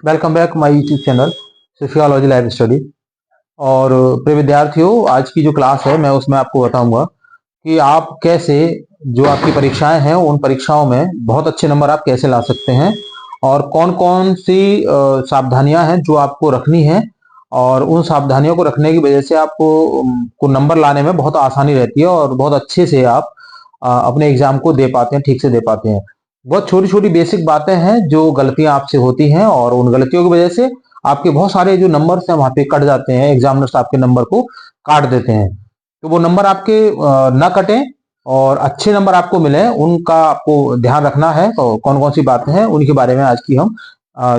Welcome back my YouTube channel sociology live study. और प्रिय विद्यार्थियों, आज की जो क्लास है मैं उसमें आपको बताऊंगा कि आप कैसे जो आपकी परीक्षाएं हैं उन परीक्षाओं में बहुत अच्छे नंबर आप कैसे ला सकते हैं और कौन कौन सी सावधानियां हैं जो आपको रखनी है और उन सावधानियों को रखने की वजह से आपको को नंबर लाने में बहुत आसानी रहती है और बहुत अच्छे से आप अपने एग्जाम को दे पाते हैं, ठीक से दे पाते हैं। बहुत छोटी छोटी बेसिक बातें हैं जो गलतियां आपसे होती हैं और उन गलतियों की वजह से आपके बहुत सारे जो नंबर्स हैं वहां पे कट जाते हैं, एग्जामिनर्स आपके नंबर को काट देते हैं। तो वो नंबर आपके ना कटें और अच्छे नंबर आपको मिले, उनका आपको ध्यान रखना है। तो कौन कौन सी बातें हैं उनके बारे में आज की हम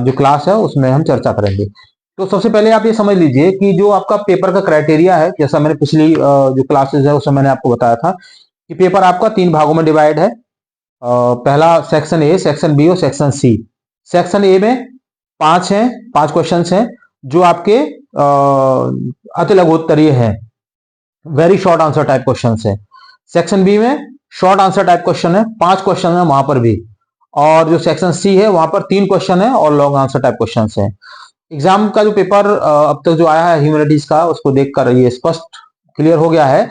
जो क्लास है उसमें हम चर्चा करेंगे। तो सबसे पहले आप ये समझ लीजिए कि जो आपका पेपर का क्राइटेरिया है, जैसा मैंने पिछली जो क्लासेस है उसमें मैंने आपको बताया था कि पेपर आपका 3 भागों में डिवाइड है। पहला सेक्शन ए, सेक्शन बी और सेक्शन सी। सेक्शन ए में 5 क्वेश्चन हैं जो आपके अति लघुत्तरीय हैं, very short answer type question है। सेक्शन बी में शॉर्ट आंसर टाइप क्वेश्चन है, 5 क्वेश्चन है वहां पर भी। और जो सेक्शन सी है वहां पर 3 क्वेश्चन है और लॉन्ग आंसर टाइप क्वेश्चन है। एग्जाम का जो पेपर अब तक जो आया है ह्यूमैनिटीज का, उसको देखकर ये स्पष्ट क्लियर हो गया है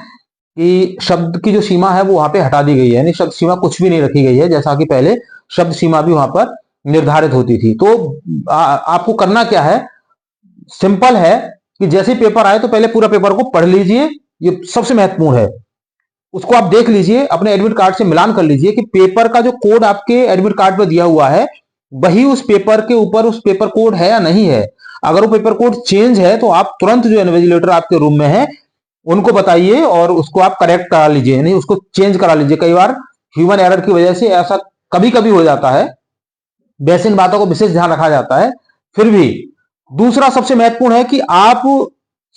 कि शब्द की जो सीमा है वो वहां पे हटा दी गई है, यानी शब्द सीमा कुछ भी नहीं रखी गई है, जैसा कि पहले शब्द सीमा भी वहां पर निर्धारित होती थी। तो आपको करना क्या है, सिंपल है कि जैसे पेपर आए तो पहले पूरा पेपर को पढ़ लीजिए, ये सबसे महत्वपूर्ण है। उसको आप देख लीजिए, अपने एडमिट कार्ड से मिलान कर लीजिए कि पेपर का जो कोड आपके एडमिट कार्ड पर दिया हुआ है वही उस पेपर के ऊपर उस पेपर कोड है या नहीं है। अगर वो पेपर कोड चेंज है तो आप तुरंत जो इन्विजिलेटर आपके रूम में है उनको बताइए और उसको आप करेक्ट करा लीजिए, यानी उसको चेंज करा लीजिए। कई बार ह्यूमन एरर की वजह से ऐसा कभी कभी हो जाता है, वैसे इन बातों को विशेष ध्यान रखा जाता है। फिर भी दूसरा सबसे महत्वपूर्ण है कि आप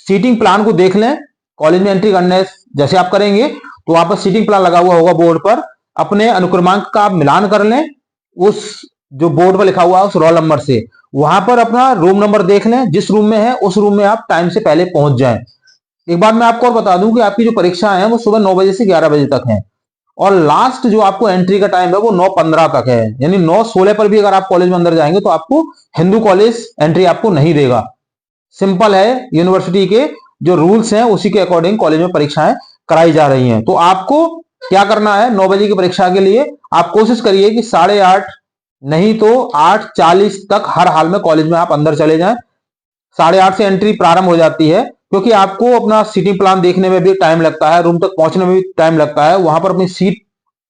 सीटिंग प्लान को देख लें। कॉलेज में एंट्री करने जैसे आप करेंगे तो वहां पर सीटिंग प्लान लगा हुआ होगा बोर्ड पर, अपने अनुक्रमांक का आप मिलान कर लें उस जो बोर्ड पर लिखा हुआ है उस रोल नंबर से। वहां पर अपना रूम नंबर देख लें, जिस रूम में है उस रूम में आप टाइम से पहले पहुंच जाएं। एक बात मैं आपको और बता दूं कि आपकी जो परीक्षा है वो सुबह 9 बजे से 11 बजे तक है और लास्ट जो आपको एंट्री का टाइम है वो 9:15 तक है, यानी 9:16 पर भी अगर आप कॉलेज में अंदर जाएंगे तो आपको हिंदू कॉलेज एंट्री आपको नहीं देगा। सिंपल है, यूनिवर्सिटी के जो रूल्स हैं उसी के अकॉर्डिंग कॉलेज में परीक्षाएं कराई जा रही हैं। तो आपको क्या करना है, 9 बजे की परीक्षा के लिए आप कोशिश करिए कि 8:30 नहीं तो 8:40 तक हर हाल में कॉलेज में आप अंदर चले जाएं। 8:30 से एंट्री प्रारंभ हो जाती है, क्योंकि आपको अपना सीटिंग प्लान देखने में भी टाइम लगता है, रूम तक पहुंचने में भी टाइम लगता है, वहां पर अपनी सीट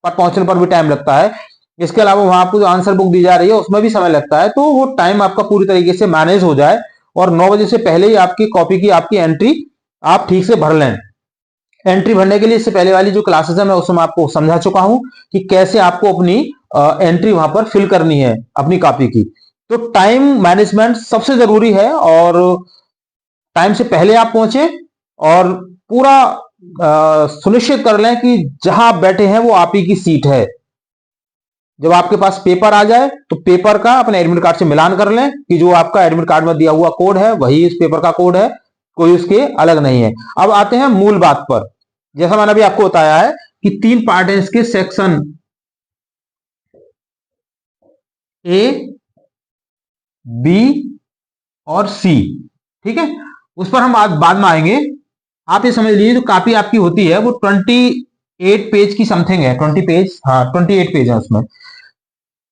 पर पहुंचने पर भी टाइम लगता है। इसके अलावा वहां आपको जो आंसर बुक दी जा रही है उसमें भी समय लगता है। तो वो टाइम आपका पूरी तरीके से मैनेज हो जाए और 9 बजे से पहले ही आपकी कॉपी की आपकी एंट्री आप ठीक से भर लें। एंट्री भरने के लिए इससे पहले वाली जो क्लासेस है मैं उसमें आपको समझा चुका हूं कि कैसे आपको अपनी एंट्री वहां पर फिल करनी है अपनी कॉपी की। तो टाइम मैनेजमेंट सबसे जरूरी है और टाइम से पहले आप पहुंचे और पूरा सुनिश्चित कर लें कि जहां आप बैठे हैं वो आप ही की सीट है। जब आपके पास पेपर आ जाए तो पेपर का अपने एडमिट कार्ड से मिलान कर लें कि जो आपका एडमिट कार्ड में दिया हुआ कोड है वही इस पेपर का कोड है, कोई उसके अलग नहीं है। अब आते हैं मूल बात पर। जैसा मैंने अभी आपको बताया है कि 3 पार्ट है इसके, सेक्शन ए, बी और सी। ठीक है, उस पर हम आज बाद में आएंगे। आप ये समझ लीजिए जो कॉपी आपकी होती है वो 28 पेज की समथिंग है, 20 पेज, हाँ 28 पेज है उसमें।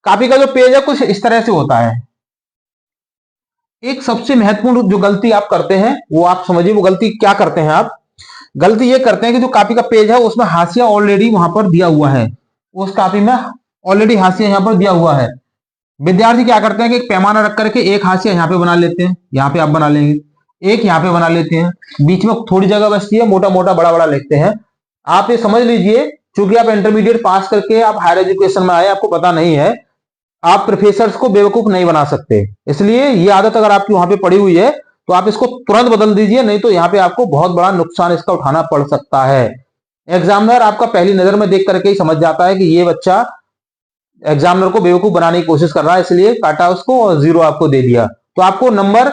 कॉपी का जो पेज है कुछ इस तरह से होता है। एक सबसे महत्वपूर्ण जो गलती आप करते हैं वो आप समझिए, वो गलती क्या करते हैं आप। गलती ये करते हैं कि जो कॉपी का पेज है उसमें हाशिया ऑलरेडी वहां पर दिया हुआ है, उस कॉपी में ऑलरेडी हाशिया यहां पर दिया हुआ है। विद्यार्थी क्या करते हैं कि एक पैमाना रख करके एक हाशिया यहाँ पे बना लेते हैं, यहाँ पे आप बना लेंगे, एक यहाँ पे बना लेते हैं, बीच में थोड़ी जगह बचती है, मोटा मोटा बड़ा बड़ा लिखते हैं। आप ये समझ लीजिए, चूंकि आप इंटरमीडिएट पास करके आप हायर एजुकेशन में आए, आपको पता नहीं है, आप प्रोफेसर्स को बेवकूफ नहीं बना सकते। इसलिए ये आदत अगर आपकी वहां पे पड़ी हुई है तो आप इसको तुरंत बदल दीजिए, नहीं तो यहाँ पे आपको बहुत बड़ा नुकसान इसका उठाना पड़ सकता है। एग्जामिनर आपका पहली नजर में देख करके ही समझ जाता है कि ये बच्चा एग्जामिनर को बेवकूफ बनाने की कोशिश कर रहा है, इसलिए काटा उसको और 0 आपको दे दिया। तो आपको नंबर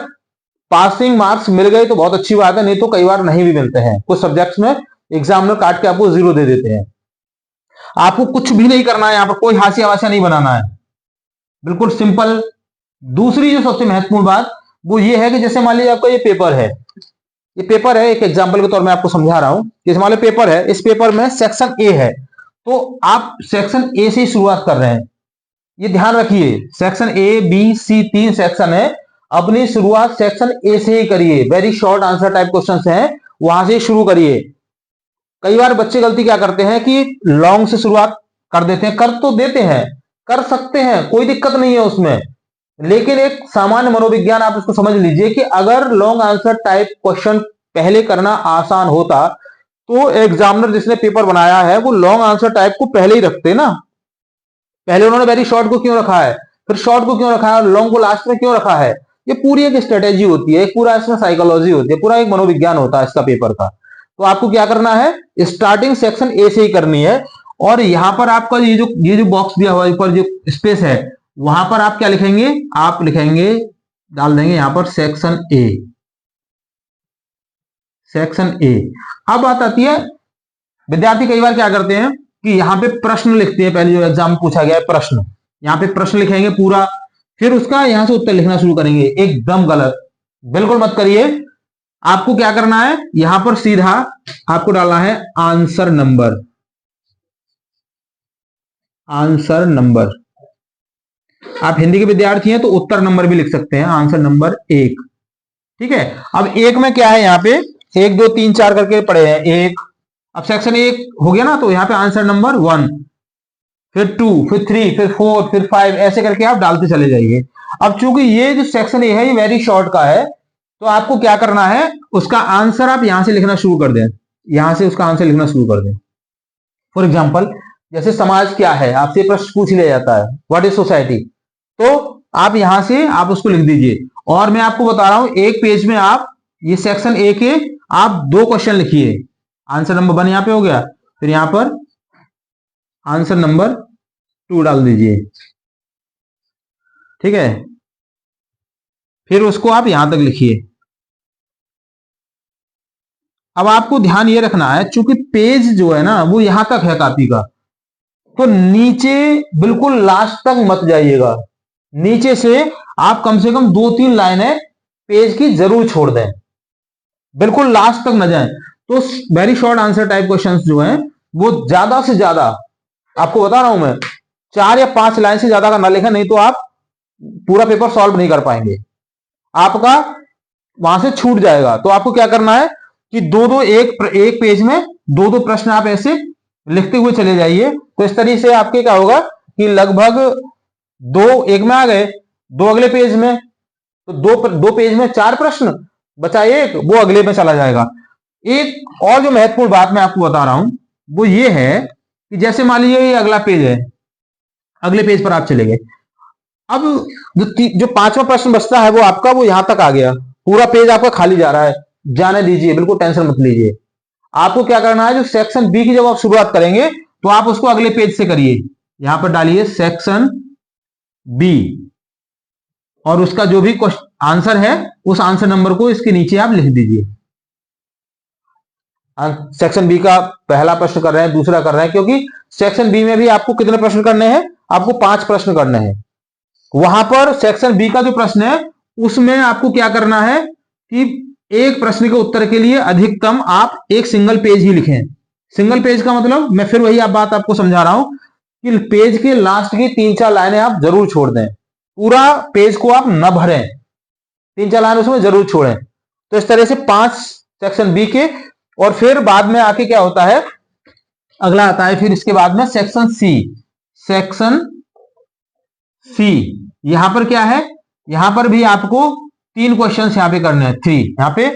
पासिंग मार्क्स मिल गए तो बहुत अच्छी बात है, नहीं तो कई बार नहीं भी मिलते हैं। कुछ सब्जेक्ट्स में एग्जामिनर काट के आपको 0 दे देते हैं। आपको कुछ भी नहीं करना है, यहाँ पर कोई हाशिया वाशिया नहीं बनाना है, बिल्कुल सिंपल दूसरी जो सबसे महत्वपूर्ण बात वो ये है कि जैसे मान लीजिए आपका ये पेपर है, ये पेपर है, एक एग्जांपल के तौर में आपको समझा रहा हूं। जैसे मान लो पेपर है, इस पेपर में सेक्शन ए है, तो आप सेक्शन ए से ही शुरुआत कर रहे हैं। ये ध्यान रखिए, section A B C 3 section है, अपनी शुरुआत सेक्शन ए से ही करिए। Very short answer type questions हैं, वहां से शुरू करिए। कई बार बच्चे गलती क्या करते हैं कि लॉन्ग से शुरुआत कर देते हैं, कर तो देते हैं, कर सकते हैं, कोई दिक्कत नहीं है उसमें, लेकिन एक सामान्य मनोविज्ञान आप इसको समझ लीजिए कि अगर लॉन्ग आंसर टाइप क्वेश्चन पहले करना आसान होता तो एग्जामिनर जिसने पेपर बनाया है वो लॉन्ग आंसर टाइप को पहले ही रखते ना। पहले उन्होंने वेरी शॉर्ट को क्यों रखा है, फिर शॉर्ट को क्यों रखा है, लॉन्ग को लास्ट में क्यों रखा है? ये पूरी एक स्ट्रेटेजी होती है, एक पूरा इसमें साइकोलॉजी होती है, पूरा एक मनोविज्ञान होता है इसका पेपर का। तो आपको क्या करना है, स्टार्टिंग सेक्शन ए से ही करनी है। और यहां पर आपका ये जो बॉक्स दिया हुआ है ऊपर जो स्पेस है, वहां पर आप क्या लिखेंगे, आप लिखेंगे, डाल देंगे यहां पर सेक्शन ए, सेक्शन ए। अब बात आती है, विद्यार्थी कई बार क्या करते हैं कि यहां पे प्रश्न लिखते हैं, पहले जो एग्जाम में पूछा गया है प्रश्न, यहां पे प्रश्न लिखेंगे पूरा, फिर उसका यहां से उत्तर लिखना शुरू करेंगे। एकदम गलत, बिल्कुल मत करिए। आपको क्या करना है, यहां पर सीधा आपको डालना है आंसर नंबर, आंसर नंबर। आप हिंदी के विद्यार्थी हैं तो उत्तर नंबर भी लिख सकते हैं, आंसर नंबर 1। ठीक है, अब एक में क्या है, यहाँ पे 1 2 3 4 करके पड़े हैं, एक, अब सेक्शन 1 हो गया ना, तो यहाँ पे आंसर नंबर 1, फिर 2, फिर 3, फिर 4, फिर 5, ऐसे करके आप डालते चले जाइए। अब चूंकि ये जो सेक्शन ए है ये वेरी शॉर्ट का है, तो आपको क्या करना है, उसका आंसर आप यहां से लिखना शुरू कर दें, यहां से उसका आंसर लिखना शुरू कर दें। फॉर एग्जाम्पल, जैसे समाज क्या है, आपसे प्रश्न पूछ लिया जाता है, व्हाट इज सोसाइटी, तो आप यहां से आप उसको लिख दीजिए। और मैं आपको बता रहा हूं, एक पेज में आप ये सेक्शन ए के आप 2 क्वेश्चन लिखिए। आंसर नंबर 1 यहां पे हो गया, फिर यहां पर आंसर नंबर 2 डाल दीजिए। ठीक है, फिर उसको आप यहां तक लिखिए। अब आपको ध्यान ये रखना है, चूंकि पेज जो है ना वो यहां तक है कॉपी का, तो नीचे बिल्कुल लास्ट तक मत जाइएगा। नीचे से आप कम से कम 2-3 लाइनें पेज की जरूर छोड़ दें, बिल्कुल लास्ट तक न जाएं। तो very short answer type questions जो हैं वो ज्यादा से ज्यादा, आपको बता रहा हूं मैं, 4 या 5 लाइन से ज्यादा का ना लिखें, नहीं तो आप पूरा पेपर सॉल्व नहीं कर पाएंगे, आपका वहां से छूट जाएगा। तो आपको क्या करना है कि एक पेज में 2-2 प्रश्न आप ऐसे लिखते हुए चले जाइए। तो इस तरीके से आपके क्या होगा कि लगभग 2 एक में आ गए, 2 अगले पेज में, तो 2 पेज में 4 प्रश्न, बचा एक, वो अगले में चला जाएगा। एक और जो महत्वपूर्ण बात मैं आपको बता रहा हूं वो ये है कि जैसे मान लीजिए ये अगला पेज है, अगले पेज पर आप चले गए, अब जो 5वां प्रश्न बचता है वो आपका वो यहां तक आ गया, पूरा पेज आपका खाली जा रहा है, जाने दीजिए, बिल्कुल टेंशन मत लीजिए। आपको क्या करना है, जो सेक्शन बी की जब आप शुरुआत करेंगे तो आप उसको अगले पेज से करिए, यहां पर डालिए सेक्शन बी, और उसका जो भी आंसर है उस आंसर नंबर को इसके नीचे आप लिख दीजिए। सेक्शन बी का पहला प्रश्न कर रहे हैं, दूसरा कर रहे हैं, क्योंकि सेक्शन बी में भी आपको कितने प्रश्न करने हैं, आपको 5 प्रश्न करने हैं। वहां पर सेक्शन बी का जो प्रश्न है उसमें आपको क्या करना है कि एक प्रश्न के उत्तर के लिए अधिकतम आप एक सिंगल पेज ही लिखें। सिंगल पेज का मतलब मैं फिर वही बात आपको समझा रहा हूं कि पेज के लास्ट की 3-4 लाइनें आप जरूर छोड़ दें, पूरा पेज को आप न भरें, 3-4 लाइन उसमें जरूर छोड़ें। तो इस तरह से 5 सेक्शन बी के, और फिर बाद में आके क्या होता है, अगला आता है फिर इसके बाद में सेक्शन सी। सेक्शन सी, यहां पर क्या है, यहां पर भी आपको 3 क्वेश्चंस यहां पे करने हैं, 3, यहां पे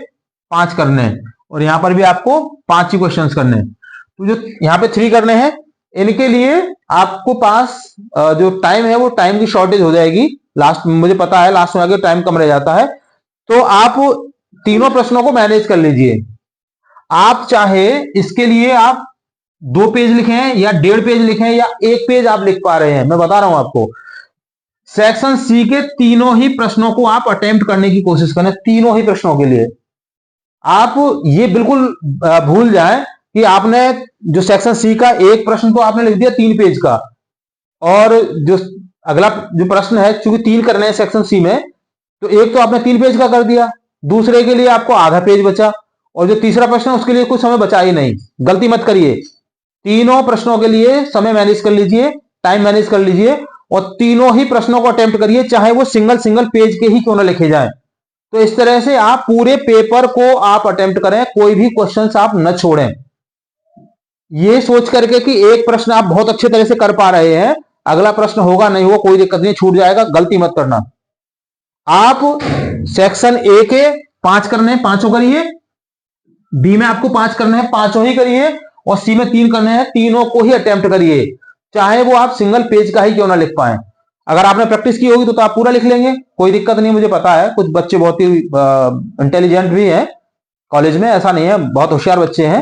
5 करने हैं, और यहां पर भी आपको 5 ही क्वेश्चंस करने हैं। तो जो यहां पे 3 करने हैं, इनके लिए आपको पास जो टाइम है वो टाइम की शॉर्टेज हो जाएगी, लास्ट में मुझे पता है लास्ट में आगे टाइम कम रह जाता है, तो आप तीनों प्रश्नों को मैनेज कर लीजिए। आप चाहे इसके लिए आप 2 पेज लिखें या 1.5 पेज लिखें या 1 पेज आप लिख पा रहे हैं, मैं बता रहा हूं आपको। सेक्शन सी के तीनों ही प्रश्नों को आप अटेम्प्ट करने की कोशिश करें, तीनों ही प्रश्नों के लिए। आप ये बिल्कुल भूल जाएं कि आपने जो सेक्शन सी का एक प्रश्न तो आपने लिख दिया 3 पेज का, और जो अगला जो प्रश्न है, चूंकि 3 करने हैं सेक्शन सी में, तो एक तो आपने 3 पेज का कर दिया, दूसरे के लिए आपको आधा पेज बचा, और जो तीसरा प्रश्न है उसके लिए कुछ समय बचा ही नहीं। गलती मत करिए, तीनों प्रश्नों के लिए समय मैनेज कर लीजिए, टाइम मैनेज कर लीजिए, और तीनों ही प्रश्नों को अटेम्प्ट करिए, चाहे वो सिंगल सिंगल पेज के ही क्यों ना लिखे जाए। तो इस तरह से आप पूरे पेपर को आप अटेम्प्ट करें, कोई भी क्वेश्चन आप न छोड़ें। ये सोच करके कि एक प्रश्न आप बहुत अच्छे तरह से कर पा रहे हैं, अगला प्रश्न होगा नहीं होगा कोई दिक्कत नहीं, छूट जाएगा, गलती मत करना। आप सेक्शन ए के 5 करने हैं, 5 करिए, बी में आपको 5 करने हैं, 5 ही करिए, और सी में 3 करने हैं, तीनों को ही अटेम्प्ट करिए, चाहे वो आप सिंगल पेज का ही क्यों ना लिख पाए। अगर आपने प्रैक्टिस की होगी तो आप पूरा लिख लेंगे, कोई दिक्कत नहीं। मुझे पता है कुछ बच्चे बहुत ही इंटेलिजेंट भी हैं कॉलेज में, ऐसा नहीं है, बहुत होशियार बच्चे हैं,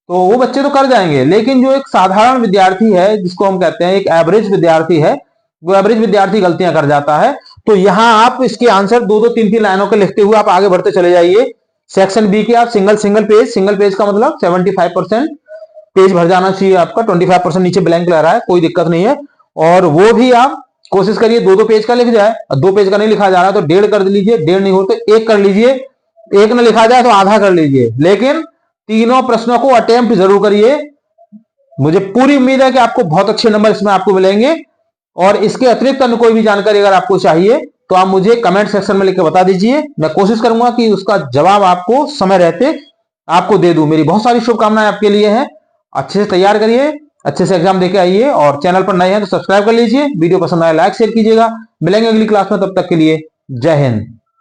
तो वो बच्चे तो कर जाएंगे। लेकिन जो एक साधारण विद्यार्थी है, जिसको हम कहते हैं एक एवरेज विद्यार्थी है, वो एवरेज विद्यार्थी गलतियां कर जाता है। तो यहां आप इसके आंसर 2-2, 3-3 लाइनों के लिखते हुए आप आगे बढ़ते चले जाइए। सेक्शन बी के आप सिंगल पेज का मतलब 75% पेज भर जाना चाहिए आपका, 25% नीचे ब्लैंक लग रहा है, कोई दिक्कत नहीं है। और वो भी आप कोशिश करिए 2-2 पेज का लिख जाए, और 2 पेज का नहीं लिखा जा रहा तो 1.5 कर लीजिए, 1.5 नहीं हो तो 1 कर लीजिए, 1 न लिखा जाए तो आधा कर लीजिए, लेकिन तीनों प्रश्नों को अटेम्प्ट जरूर करिए। मुझे पूरी उम्मीद है कि आपको बहुत अच्छे नंबर इसमें आपको मिलेंगे। और इसके अतिरिक्त अन्य कोई भी जानकारी अगर आपको चाहिए तो आप मुझे कमेंट सेक्शन में लिखकर बता दीजिए, मैं कोशिश करूंगा कि उसका जवाब आपको समय रहते आपको दे दूं। मेरी बहुत सारी शुभकामनाएं आपके लिए हैं। अच्छे से तैयार करिए, अच्छे से एग्जाम देके आइए, और चैनल पर नए हैं तो सब्सक्राइब कर लीजिए, वीडियो पसंद आए लाइक शेयर कीजिएगा। मिलेंगे अगली क्लास में, तब तक के लिए जय हिंद।